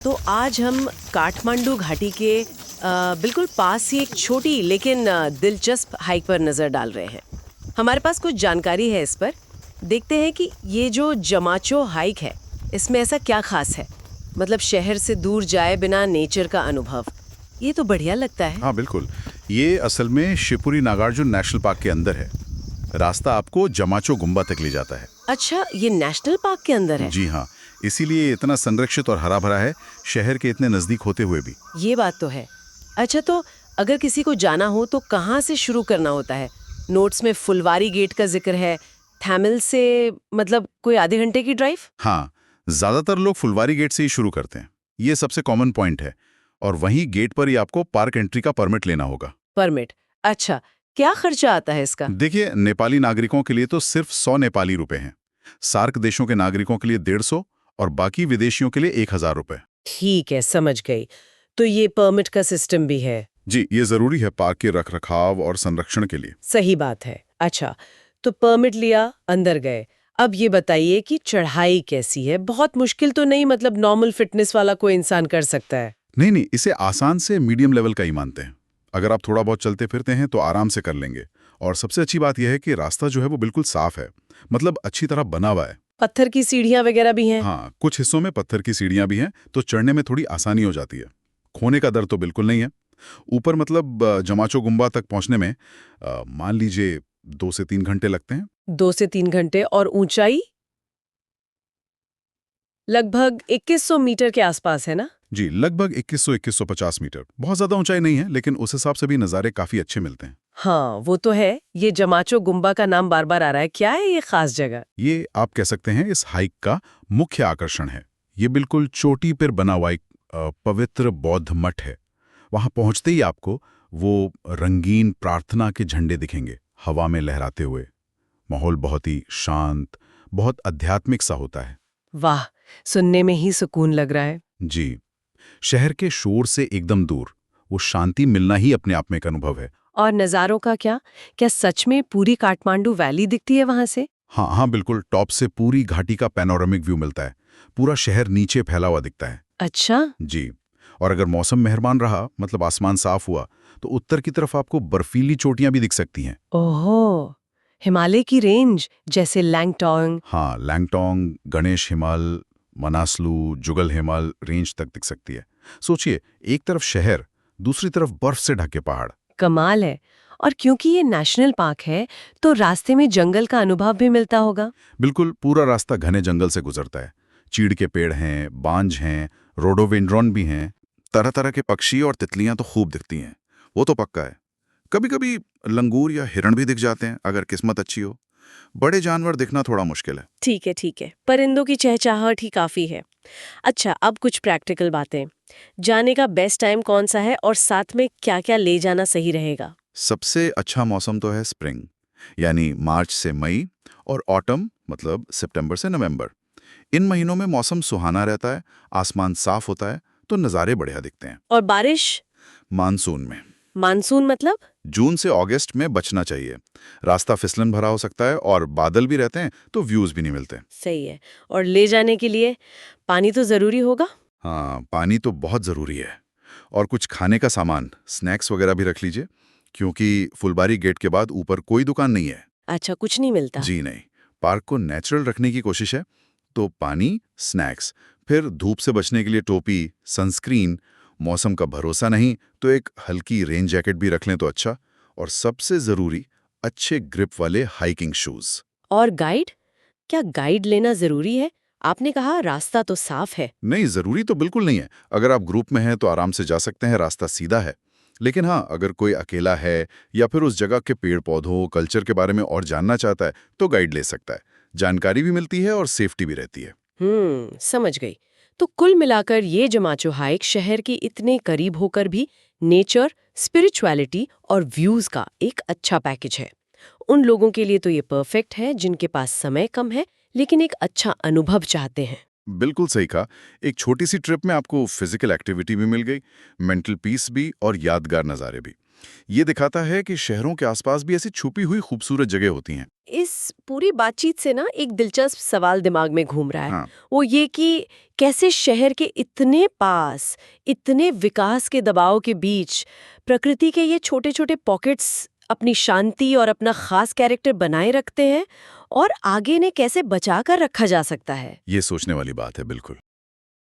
तो आज हम काठमांडू घाटी के बिल्कुल पास ही एक छोटी लेकिन दिलचस्प हाइक पर नज़र डाल रहे हैं। हमारे पास कुछ जानकारी है इस पर। देखते हैं कि ये जो जमाचो हाइक है, इसमें ऐसा क्या खास है। मतलब शहर से दूर जाए बिना नेचर का अनुभव, ये तो बढ़िया लगता है। हाँ बिल्कुल। ये असल में शिवपुरी नागार्जुन नेशनल पार्क के अंदर है। रास्ता आपको जमाचो गुम्बा तक ले जाता है। अच्छा, ये नेशनल पार्क के अंदर है? जी हाँ, इसीलिए ये इतना संरक्षित और हरा भरा है, शहर के इतने नजदीक होते हुए भी। ये बात तो है। अच्छा, तो अगर किसी को जाना हो तो कहाँ से शुरू करना होता है? नोट्स में फुलवारी गेट का जिक्र है। थैमिल से मतलब कोई आधे घंटे की ड्राइव? हाँ, ज्यादातर लोग फुलवारी गेट से ही शुरू करते हैं। ये सबसे कॉमन पॉइंट है। और वहीं गेट पर ही आपको पार्क एंट्री का परमिट लेना होगा। परमिट? अच्छा, क्या खर्चा आता है इसका? देखिए, नेपाली नागरिकों के लिए तो सिर्फ 100 नेपाली रुपए हैं। सार्क देशों के नागरिकों के लिए 150 और बाकी विदेशियों के लिए 1000 रुपए। ठीक है, समझ गई। तो ये परमिट का सिस्टम भी है? जी, ये जरूरी है पार्क के रखरखाव और संरक्षण के लिए। सही बात है। अच्छा, तो परमिट लिया, अंदर गए। अब ये बताइए कि चढ़ाई कैसी है? बहुत मुश्किल तो नहीं, मतलब नॉर्मल फिटनेस वाला कोई इंसान कर सकता है? नहीं नहीं, इसे आसान से मीडियम लेवल का ही मानते हैं। अगर आप थोड़ा बहुत चलते फिरते हैं तो आराम से कर लेंगे। और सबसे अच्छी बात यह है कि रास्ता जो है वो बिल्कुल साफ है, मतलब अच्छी तरह बना हुआ है। पत्थर की सीढ़ियां वगैरह भी हैं? हाँ, कुछ हिस्सों में पत्थर की सीढ़ियां भी हैं, तो चढ़ने में थोड़ी आसानी हो जाती है। खोने का डर तो बिल्कुल नहीं है। ऊपर मतलब जमाचो गुम्बा तक पहुंचने में मान लीजिए 2 से 3 घंटे लगते हैं। 2 से 3 घंटे। और ऊंचाई लगभग 2100 मीटर के आसपास है ना? जी, लगभग 2150 मीटर। बहुत ज्यादा ऊंचाई नहीं है, लेकिन उस हिसाब से भी नज़ारे काफी अच्छे मिलते हैं। हाँ, वो तो है। ये जमाचो गुम्बा का नाम बार बार आ रहा है, क्या है ये खास जगह? ये आप कह सकते हैं इस हाइक का मुख्य आकर्षण है। ये बिल्कुल चोटी पर बना हुआ एक पवित्र बौद्ध मठ है। वहां पहुंचते ही आपको वो रंगीन प्रार्थना के झंडे दिखेंगे, हवा में लहराते हुए। माहौल बहुत ही शांत, बहुत आध्यात्मिक सा होता है। वाह, सुनने में ही सुकून लग रहा है। जी, शहर के शोर से एकदम दूर वो शांति मिलना ही अपने आप में एक अनुभव है। और नज़ारों का क्या? क्या सच में पूरी काठमांडू वैली दिखती है वहां से? हाँ हाँ बिल्कुल, टॉप से पूरी घाटी का पैनोरामिक व्यू मिलता है। पूरा शहर नीचे फैला हुआ दिखता है। अच्छा। जी, और अगर मौसम मेहरबान रहा, मतलब आसमान साफ हुआ, तो उत्तर की तरफ आपको बर्फीली चोटियां भी दिख सकती हैं। ओहो, हिमालय की रेंज जैसे लैंगटोंग। हाँ, लैंगटोंग, गणेश हिमाल, मनासलू, जुगल हिमाल रेंज तक दिख सकती है। सोचिए, एक तरफ शहर, दूसरी तरफ बर्फ से ढके पहाड़। कमाल है। और क्योंकि ये नेशनल पार्क है तो रास्ते में जंगल का अनुभव भी मिलता होगा? बिल्कुल, पूरा रास्ता घने जंगल से गुजरता है। चीड़ के पेड़ हैं, बांज हैं, रोडोडेंड्रॉन भी हैं। तरह तरह के पक्षी और तितलियां तो खूब दिखती हैं, वो तो पक्का है। कभी कभी लंगूर या हिरण भी दिख जाते हैं, अगर किस्मत अच्छी हो। बड़े जानवर दिखना थोड़ा मुश्किल है। ठीक है, परिंदों की चहचहाहट ही काफी है। अच्छा, अब कुछ प्रैक्टिकल बातें। जाने का बेस्ट टाइम कौन सा है और साथ में क्या-क्या ले जाना सही रहेगा? सबसे अच्छा मौसम तो है स्प्रिंग, यानी मार्च से मई, और ऑटम मतलब सितंबर से नवंबर। इन महीनों में मौसम सुहाना रहता है, आसमान साफ होता है, तो नज़ारे बढ़िया दिखते हैं। और बारिश? मानसून में मानसून मतलब? जून से अगस्त में बचना चाहिए। रास्ता फिसलन भरा हो सकता है और बादल भी रहते हैं, तो व्यूज भी नहीं मिलते। सही है। और ले जाने के लिए पानी तो जरूरी होगा? हाँ, पानी तो बहुत ज़रूरी है। और कुछ खाने का सामान, स्नैक्स वगैरह भी रख लीजिए, क्योंकि फुलबारी गेट के बाद ऊपर कोई दुकान नहीं है। अच्छा, कुछ नहीं मिलता? जी नहीं, पार्क को नेचुरल रखने की कोशिश है, तो पानी, स्नैक्स, फिर धूप से बचने के लिए टोपी, सनस्क्रीन। मौसम का भरोसा नहीं तो एक हल्की रेन जैकेट भी रख लें तो अच्छा। और सबसे ज़रूरी, अच्छे ग्रिप वाले हाइकिंग शूज़। और गाइड? क्या गाइड लेना जरूरी है? आपने कहा रास्ता तो साफ है। नहीं, ज़रूरी तो बिल्कुल नहीं है। अगर आप ग्रुप में हैं तो आराम से जा सकते हैं, रास्ता सीधा है। लेकिन हाँ, अगर कोई अकेला है या फिर उस जगह के पेड़ पौधों, कल्चर के बारे में और जानना चाहता है, तो गाइड ले सकता है। जानकारी भी मिलती है और सेफ्टी भी रहती है। समझ गई। तो कुल मिलाकर ये जमाचो हाइक शहर के इतने करीब होकर भी नेचर, स्पिरिचुअलिटी और व्यूज का एक अच्छा पैकेज है। उन लोगों के लिए तो ये परफेक्ट है जिनके पास समय कम है लेकिन एक अच्छा अनुभव चाहते हैं। बिल्कुल सही कहा। एक छोटी सी ट्रिप में आपको फिजिकल एक्टिविटी भी मिल गई, मेंटल पीस भी और यादगार नज़ारे भी। ये दिखाता है कि शहरों के आसपास भी ऐसी छुपी हुई खूबसूरत जगह होती हैं। इस पूरी बातचीत से ना एक दिलचस्प सवाल दिमाग में घूम रहा है। हाँ, वो ये कि कैसे शहर के इतने पास, इतने विकास के दबाव के बीच प्रकृति के ये छोटे-छोटे पॉकेट्स अपनी शांति और अपना खास कैरेक्टर बनाए रखते हैं और आगे ने कैसे बचा कर रखा जा सकता है। ये सोचने वाली बात है, बिल्कुल।